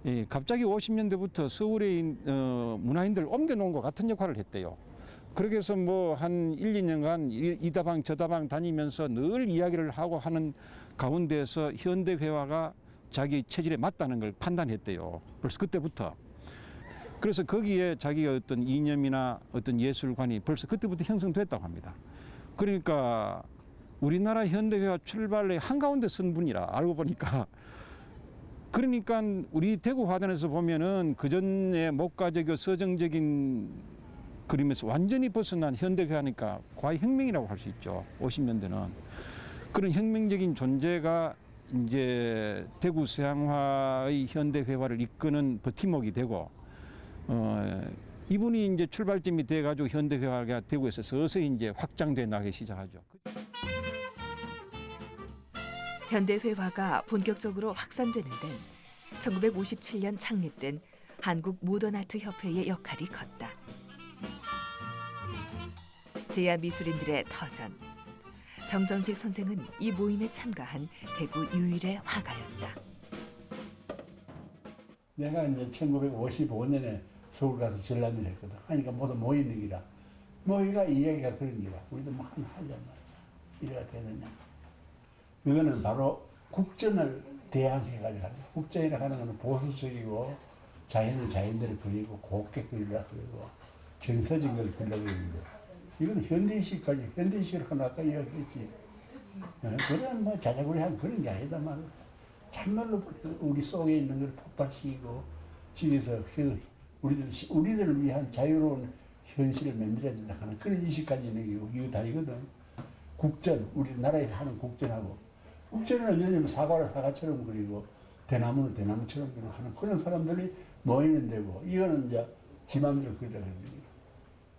예, 갑자기 50년대부터 서울에 문화인들 옮겨놓은 것 같은 역할을 했대요. 그렇게 해서 뭐 한 1, 2년간 이 다방 저 다방 다니면서 늘 이야기를 하고 하는 가운데서 현대회화가 자기 체질에 맞다는 걸 판단했대요. 벌써 그때부터. 그래서 거기에 자기가 어떤 이념이나 어떤 예술관이 벌써 그때부터 형성됐다고 합니다. 그러니까 우리나라 현대회화 출발의 한가운데 선 분이라 알고 보니까. 그러니까 우리 대구 화단에서 보면은 그전에 목가적이고 서정적인 그림에서 완전히 벗어난 현대회화니까 과외 혁명이라고 할 수 있죠. 50년대는. 그런 혁명적인 존재가 이제 대구 서양화의 현대회화를 이끄는 버팀목이 되고, 이분이 이제 출발점이 돼가지고 현대회화가 대구에서 서서히 이제 확장돼 나가기 시작하죠. 현대회화가 본격적으로 확산되는 데는 1957년 창립된 한국 모던아트 협회의 역할이 컸다. 제야 미술인들의 터전. 정점식 선생은 이 모임에 참가한 대구 유일의 화가였다. 내가 이제 1955년에 서울 가서 전람회를 했거든. 하니까 모두 모이는 기라. 모이가 이야기가 그런 기라. 우리도 뭐 하나 하자 말이야. 이래가 되느냐. 이거는 바로 국전을 대항해가지고 하는 거야. 국전이라고 하는 거는 보수적이고 자연을 자연대로 그리고 곱게 그리려고 그러고 정서진 걸 그리려고 그러는데 이건 현대의식까지 현대의식을 하나 아까 이야기했지. 그런 뭐 자자구리한 그런 게 아니다 말이야. 참말로 우리 속에 있는 걸 폭발시키고 지금서 우리들을 위한 자유로운 현실을 만들어야 된다 하는 그런 의식까지 있는 게 이거 다르거든. 국전, 우리나라에서 하는 국전하고 국전은 언제냐면 사과를 사과처럼 그리고 대나무를 대나무처럼 그리고 하는 그런 사람들이 모이는 데고 이거는 이제 지 맘대로 그리려고 하는 거예요.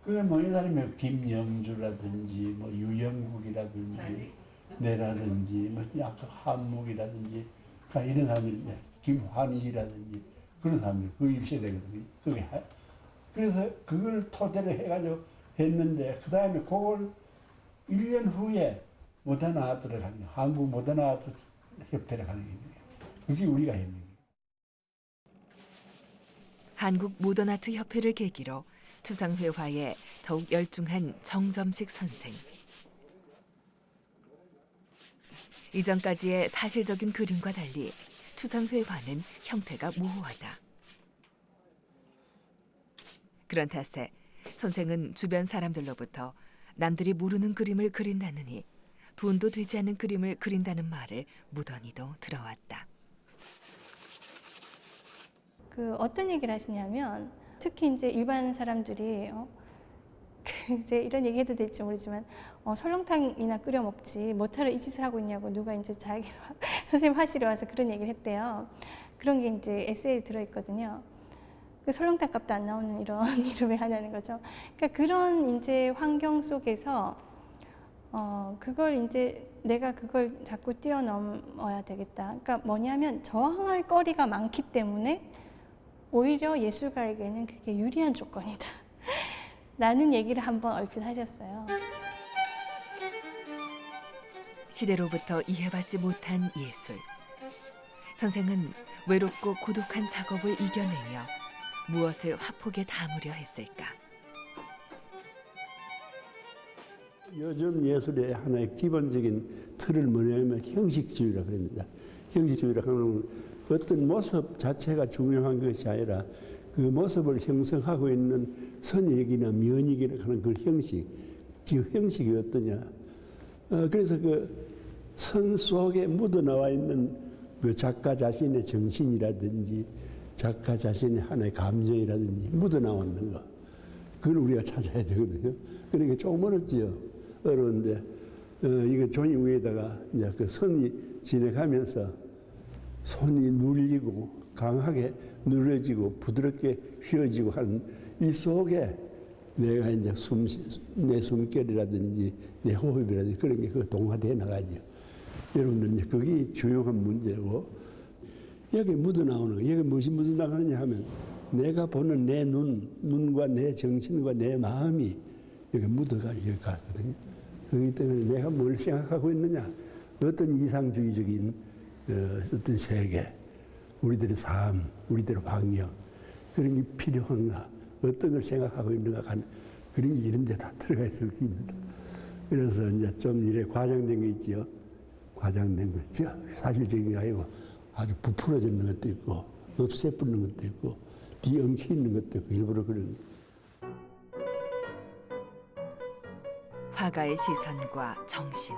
그게 모이는 사람이 김영주라든지 뭐 유영국이라든지 내라든지 뭐 아까 한목이라든지 이런 사람들이 김환희라든지 그런 사람들 그 1세대거든요. 그게 그래서 그걸 토대로 해가지고 했는데 그 다음에 그걸 1년 후에 모던 아트를 가는 거예요. 한국 모던 아트 협회를 가는 거예요. 그게 우리가 했는 거예요. 한국 모던아트 협회를 계기로 추상회화에 더욱 열중한 정점식 선생. 이전까지의 사실적인 그림과 달리 추상회화는 형태가 모호하다. 그런 탓에 선생은 주변 사람들로부터 남들이 모르는 그림을 그린다느니 돈도 되지 않는 그림을 그린다는 말을 무던히도 들어왔다. 어떤 얘기를 하시냐면 특히 이제 일반 사람들이 이제 이런 얘기 해도 될지 모르지만 설렁탕이나 끓여 먹지 뭐하러 이 짓을 하고 있냐고 누가 이제 자기 선생님 화실에 와서 그런 얘기를 했대요. 그런 게 이제 에세이에 들어있거든요. 그 설렁탕 값도 안 나오는 이런 일을 왜 하냐는 거죠. 그러니까 그런 이제 환경 속에서 그걸 이제 내가 그걸 자꾸 뛰어넘어야 되겠다. 그러니까 뭐냐면 저항할 거리가 많기 때문에 오히려 예술가에게는 그게 유리한 조건이다. 라는 얘기를 한번 얼핏 하셨어요. 시대로부터 이해받지 못한 예술. 선생은 외롭고 고독한 작업을 이겨내며 무엇을 화폭에 담으려 했을까? 요즘 예술의 하나의 기본적인 틀을 뭐냐면 형식주의라고 합니다. 형식주의라고 하는 어떤 모습 자체가 중요한 것이 아니라 그 모습을 형성하고 있는 선익이나 면익이라고 하는 그 형식, 그 형식이 어떠냐. 그래서 그 선 속에 묻어나와 있는 그 작가 자신의 정신이라든지 작가 자신의 하나의 감정이라든지 묻어나오는 거. 그걸 우리가 찾아야 되거든요. 그러니까 조금 어렵죠. 어려운데, 이거 종이 위에다가 이제 그 선이 지나가면서 손이 눌리고 강하게 눌러지고 부드럽게 휘어지고 하는 이 속에 내가 이제 내 숨결이라든지 내 호흡이라든지 그런 게 그 동화되어 나가죠. 여러분들 이제 그게 중요한 문제고 여기 묻어나오는 거, 여기 무엇이 묻어나가느냐 하면 내가 보는 내 눈과 내 정신과 내 마음이 여기 묻어가 여기 가거든요. 그렇기 때문에 내가 뭘 생각하고 있느냐, 어떤 이상주의적인 어떤 세계, 우리들의 삶, 우리들의 환경 그런 게 필요한가, 어떤 걸 생각하고 있는가 하는 그런 게 이런 데 다 들어가 있을 겁니다. 그래서 이제 좀 이래 과장된 거 있지요. 과장된 거 있죠. 사실적인 게 아니고 아주 부풀어지는 것도 있고 없애뿌는 것도 있고 뒤엉켜 있는 것도 있고 일부러 그런. 화가의 시선과 정신,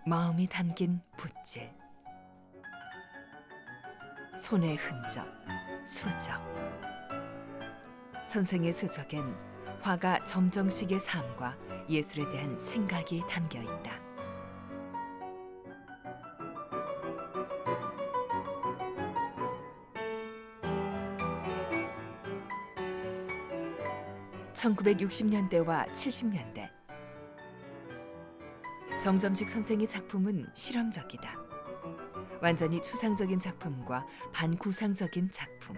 마음이 담긴 붓질, 손의 흔적, 수적. 선생의 수적엔 화가 점정식의 삶과 예술에 대한 생각이 담겨 있다. (1960년대와 70년대) 정점식 선생의 작품은 실험적이다. 완전히 추상적인 작품과 반구상적인 작품.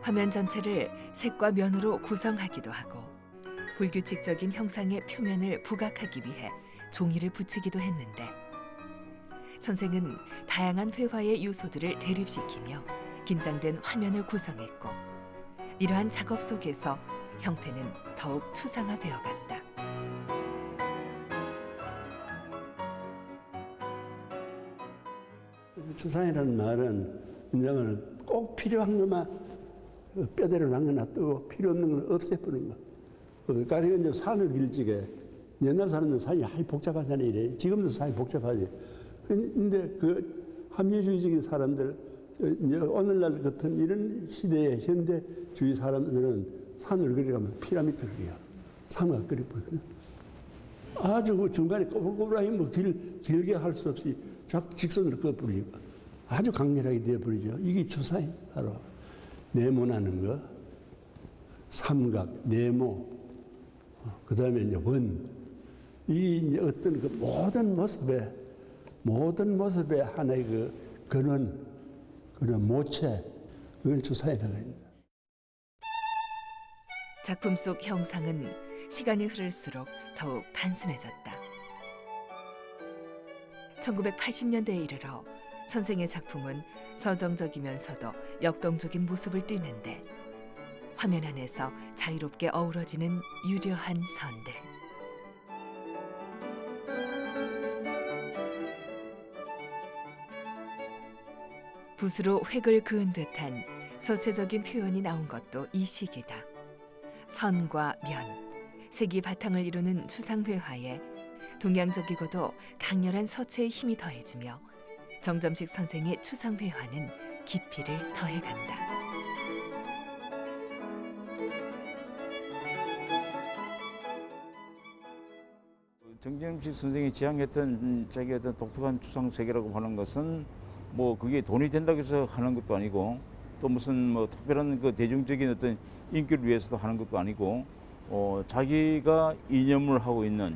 화면 전체를 색과 면으로 구성하기도 하고 불규칙적인 형상의 표면을 부각하기 위해 종이를 붙이기도 했는데 선생은 다양한 회화의 요소들을 대립시키며 긴장된 화면을 구성했고 이러한 작업 속에서 형태는 더욱 추상화되어 갔다. 추상이라는 말은 이제는 꼭 필요한 것만 뼈대로 남겨놔두고 필요 없는 건 없애버리는 거. 그러니까 이제 산을 길지게 옛날 사람은 산이 아주 복잡하잖아요. 이래. 지금도 산이 복잡하지. 근데 그 합리주의적인 사람들, 이제 오늘날 같은 이런 시대의 현대주의 사람들은 산을 그려가면 피라미드를 그려. 삼각 그려버리거든. 아주 그 중간에 꼬불꼬불하게 뭐 길게 할 수 없이 직선으로 꺼버리고 아주 강렬하게 되어버리죠. 이게 추상이 바로. 네모나는 거, 삼각, 네모, 그 다음에 이제 원, 이 이제 어떤 그 모든 모습의 하나의 그 근원, 그런 모체, 그걸 추상이라고 합니다. 작품 속 형상은 시간이 흐를수록 더욱 단순해졌다. 1980년대에 이르러 선생의 작품은 서정적이면서도 역동적인 모습을 띠는데 화면 안에서 자유롭게 어우러지는 유려한 선들. 붓으로 획을 그은 듯한 서체적인 표현이 나온 것도 이 시기다. 선과 면, 색이 바탕을 이루는 추상회화에 동양적이고도 강렬한 서체의 힘이 더해지며 정점식 선생의 추상회화는 깊이를 더해간다. 정점식 선생이 지향했던 자기 어떤 독특한 추상 세계라고 하는 것은 뭐 그게 돈이 된다고 해서 하는 것도 아니고 또 무슨 뭐 특별한 그 대중적인 어떤 인기를 위해서도 하는 것도 아니고 자기가 이념을 하고 있는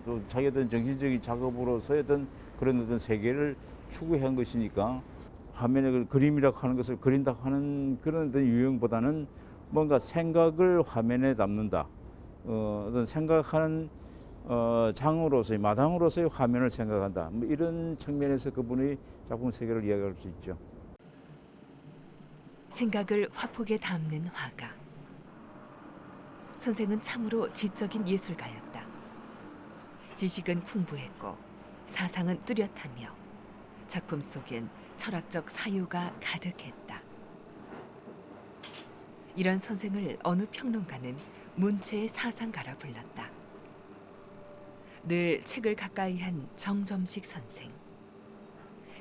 또 자기 어떤 정신적인 작업으로서의 어떤 그런 어떤 세계를 추구한 것이니까 화면에 그 그림이라고 하는 것을 그린다고 하는 그런 어떤 유형보다는 뭔가 생각을 화면에 담는다. 어떤 생각하는 장으로서의 마당으로서의 화면을 생각한다. 뭐 이런 측면에서 그분의 작품 세계를 이야기할 수 있죠. 생각을 화폭에 담는 화가. 선생은 참으로 지적인 예술가였다. 지식은 풍부했고 사상은 뚜렷하며 작품 속엔 철학적 사유가 가득했다. 이런 선생을 어느 평론가는 문체의 사상가라 불렀다. 늘 책을 가까이 한 정점식 선생.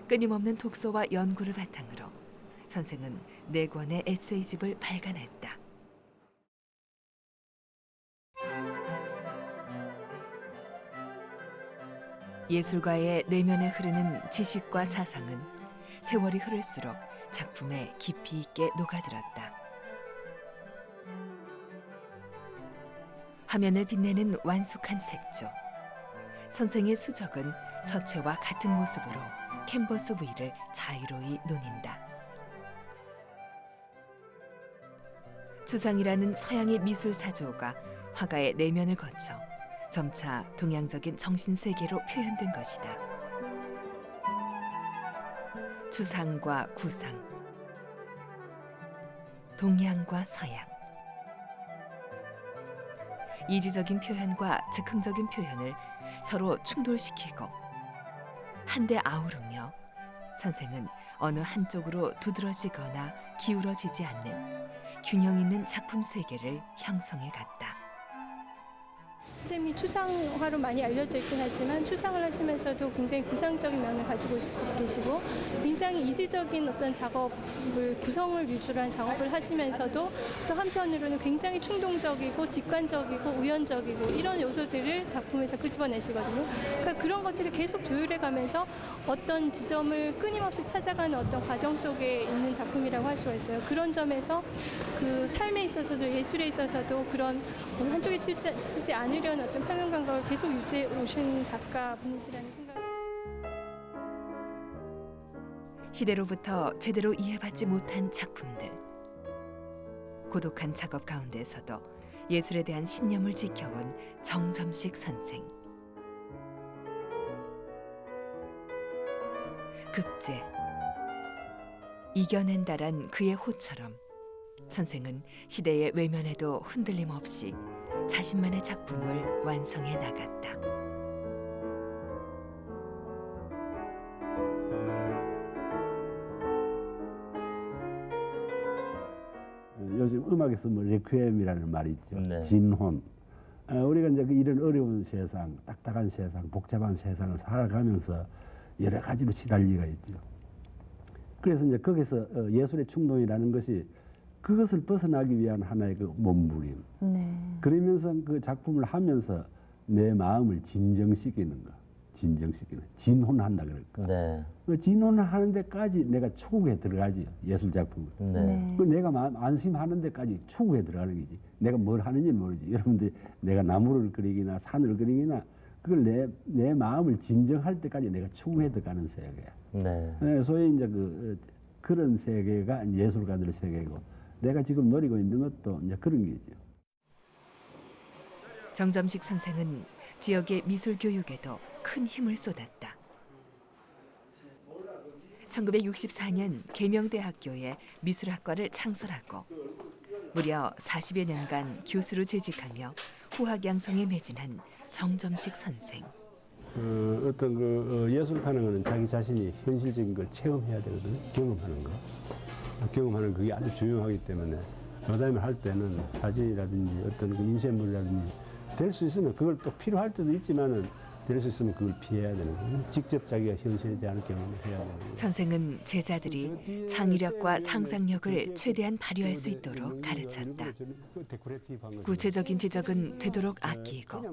끊임없는 독서와 연구를 바탕으로 선생은 4권의 에세이집을 발간했다. 예술가의 내면에 흐르는 지식과 사상은 세월이 흐를수록 작품에 깊이 있게 녹아들었다. 화면을 빛내는 완숙한 색조. 선생의 수적은 서체와 같은 모습으로 캔버스 위를 자유로이 논인다. 추상이라는 서양의 미술 사조가 화가의 내면을 거쳐 점차 동양적인 정신세계로 표현된 것이다. 추상과 구상, 동양과 서양, 이지적인 표현과 즉흥적인 표현을 서로 충돌시키고 한데 아우르며 선생은 어느 한쪽으로 두드러지거나 기울어지지 않는 균형 있는 작품 세계를 형성해 갔다. 선생님이 추상화로 많이 알려져 있긴 하지만 추상을 하시면서도 굉장히 구상적인 면을 가지고 계시고 굉장히 이지적인 어떤 작업을 구성을 위주로 한 작업을 하시면서도 또 한편으로는 굉장히 충동적이고 직관적이고 우연적이고 이런 요소들을 작품에서 끄집어내시거든요. 그러니까 그런 것들을 계속 조율해 가면서 어떤 지점을 끊임없이 찾아가는 어떤 과정 속에 있는 작품이라고 할 수가 있어요. 그런 점에서 그 삶에 있어서도 예술에 있어서도 그런 한쪽에 치지 않으려는 어떤 평형 감각을 계속 유지해 오신 작가분이시라는 생각이. 시대로부터 제대로 이해받지 못한 작품들. 고독한 작업 가운데서도 예술에 대한 신념을 지켜온 정점식 선생. 급제. 이겨낸다란 그의 호처럼 선생은 시대의 외면에도 흔들림 없이 자신만의 작품을 완성해 나갔다. 요즘 음악에서 뭐 레퀴엠이라는 말이 있죠. 네. 진혼. 우리가 이제 이런 어려운 세상, 딱딱한 세상, 복잡한 세상을 살아가면서 여러 가지로 시달리가 있죠. 그래서 이제 거기서 예술의 충동이라는 것이 그것을 벗어나기 위한 하나의 그 몸부림. 그러면서 그 작품을 하면서 내 마음을 진정시키는 거. 진정시키는. 진혼한다 그럴까. 네. 그 진혼을 하는 데까지 내가 추구에 들어가지. 예술 작품을. 네. 그 내가 마음 안심하는 데까지 추구에 들어가는 거지. 내가 뭘 하는지는 모르지. 여러분들 내가 나무를 그리기나 산을 그리기나 그걸 내 마음을 진정할 때까지 내가 추구해 들어가는 세계야. 네. 네, 소위 이제 그런 세계가 예술가들의 세계고 내가 지금 노리고 있는 것도 이제 그런 게죠. 정점식 선생은 지역의 미술 교육에도 큰 힘을 쏟았다. 1964년 계명대학교에 미술학과를 창설하고 무려 40여 년간 교수로 재직하며 후학 양성에 매진한 정점식 선생. 어떤 예술하는 거는 자기 자신이 현실적인 걸 체험해야 되거든요. 경험하는 거. 경험하는 그게 아주 중요하기 때문에 그다음에 할 때는 사진이라든지 어떤 그 인쇄물이라든지 될 수 있으면 그걸 또 필요할 때도 있지만은 될 수 있으면 그걸 피해야 되는 거예요. 직접 자기가 현실에 대한 경험을 해야 되는 거예요. 선생은 제자들이 창의력과 상상력을 최대한 발휘할 수 있도록 가르쳤다. 구체적인 지적은 되도록 아끼고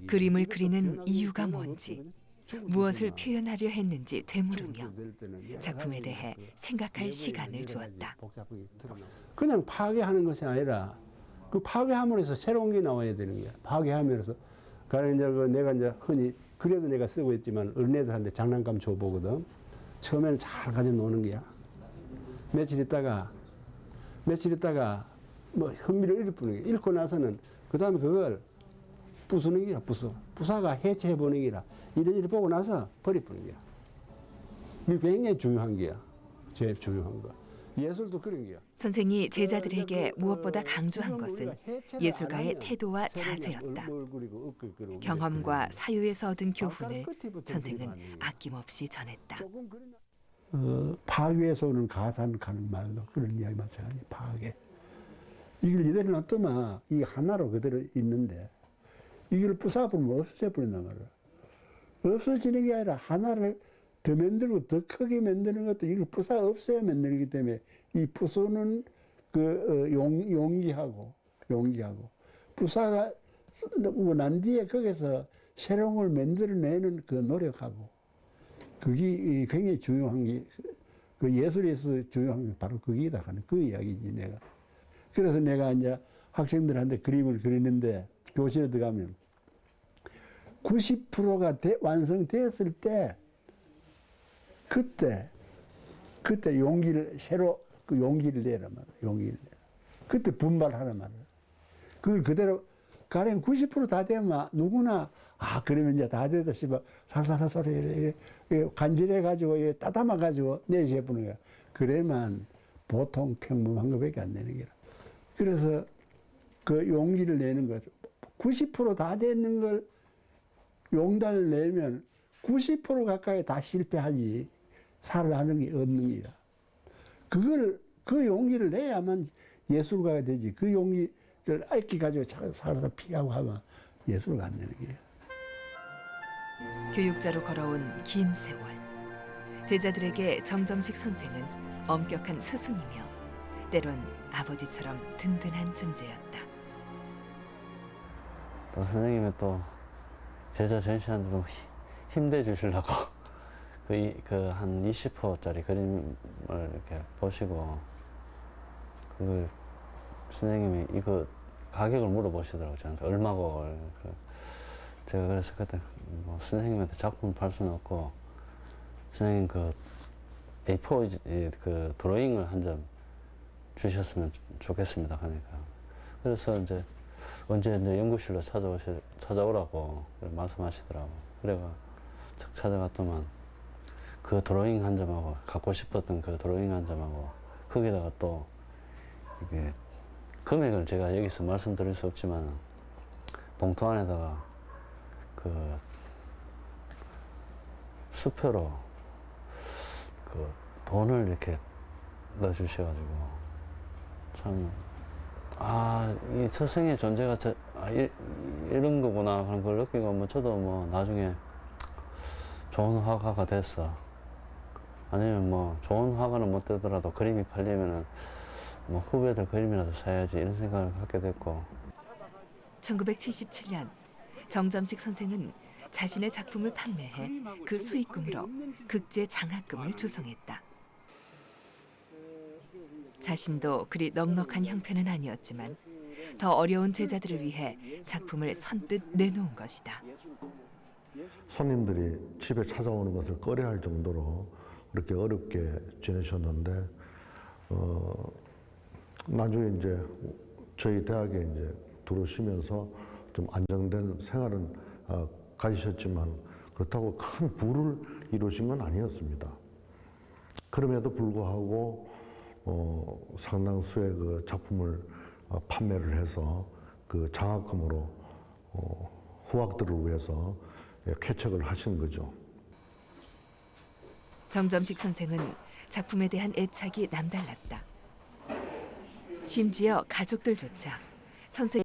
그림을 그리는 이유가 뭔지, 무엇을 표현하려 했는지 되물으며 작품에 대해 생각할 시간을 주었다. 그냥 파괴하는 것이 아니라 그 파괴함으로써 새로운 게 나와야 되는 거야. 파괴하면서 내가 이제 흔히 그래도 내가 쓰고 있지만 어린애들한테 장난감 줘보거든. 처음에는 잘 가져 노는 거야. 며칠 있다가 뭐 흥미를 잃어버리는 거야. 잃고 나서는 그 다음에 그걸 부수는 거야. 부사가 해체해 보는 거야. 이래 보고 나서 버려버리는 거야. 이게 굉장히 중요한 거야. 제일 중요한 거. 예술도 그런 거야. 선생이 제자들에게 무엇보다 강조한 것은 예술가의 태도와 자세였다. 경험과 사유에서 얻은 교훈을 선생은 아낌없이 전했다. 파괴에서 오는 가산 가는 말로 그런 이야기 마찬가지. 파괴. 이걸 이대로 놔두면 이 하나로 그대로 있는데 이걸 부숴버리면 없애버린단 말이야. 없어지는 게 아니라 하나를 더 만들고 더 크게 만드는 것도 이걸 부숴 없애야 만들기 때문에 이 부수는 용기하고 부사가 난 뒤에 거기서 새로운 걸 만들어내는 그 노력하고 그게 굉장히 중요한 게 그 예술에서 중요한 게 바로 그게다 하는 그 이야기지 내가. 그래서 내가 이제 학생들한테 그림을 그리는데 교실에 들어가면 90%가 완성됐을 때 그때 용기를 그 용기를 내라 말이야. 용기를 내라. 그때 분발하라 말이야. 그걸 그대로 가령 90%다 되면 누구나 그러면 이제 다 되다 싶어 살살살 소리 간절해 가지고 따담아 가지고 내셔 보는 거야. 그래만 보통 평범한 것밖에 안 되는 거라. 그래서 그 용기를 내는 거죠. 90%다 되는 걸 용단을 내면 90% 가까이 다 실패하지 살아나는 게 없는 거야. 그 용기를 내야만 예술가가 되지. 그 용기를 아끼 가지고 살아서 피하고 하면 예술가 안 되는 거야. 교육자로 걸어온 긴 세월. 제자들에게 정점식 선생은 엄격한 스승이며 때론 아버지처럼 든든한 존재였다. 또 선생님은 또 제자 전시하는데도 힘내 주시려고 그 한 20호짜리 그림을 이렇게 보시고 그걸 선생님이 이거 가격을 물어보시더라고요. 저한테 얼마고. 제가 그래서 그때 뭐 선생님한테 작품 팔 수는 없고 선생님 그 A4 그 드로잉을 한 점 주셨으면 좋겠습니다. 하니까 그래서 이제 언제 이제 연구실로 찾아오라고 말씀하시더라고. 그래가 척 찾아갔더만 그 드로잉 한 점하고 갖고 싶었던 그 드로잉 한 점하고 거기다가 또 이게 금액을 제가 여기서 말씀드릴 수 없지만 봉투 안에다가 그 수표로 그 돈을 이렇게 넣어주셔가지고 참 이 스승의 존재가 이런 거구나 하는 걸 느끼고 뭐 저도 뭐 나중에 좋은 화가가 됐어. 아니면 뭐 좋은 화가는 못 되더라도 그림이 팔리면은 뭐 후배들 그림이라도 사야지 이런 생각을 갖게 됐고. 1977년 정점식 선생은 자신의 작품을 판매해 그 수익금으로 극제 장학금을 조성했다. 자신도 그리 넉넉한 형편은 아니었지만 더 어려운 제자들을 위해 작품을 선뜻 내놓은 것이다. 손님들이 집에 찾아오는 것을 꺼려할 정도로 그렇게 어렵게 지내셨는데 나중에 이제 저희 대학에 이제 들어오시면서 좀 안정된 생활은 가지셨지만 그렇다고 큰 부를 이루신 건 아니었습니다. 그럼에도 불구하고 상당수의 그 작품을 판매를 해서 그 장학금으로 후학들을 위해서 쾌척을 하신 거죠. 정점식 선생은 작품에 대한 애착이 남달랐다. 심지어 가족들조차 선생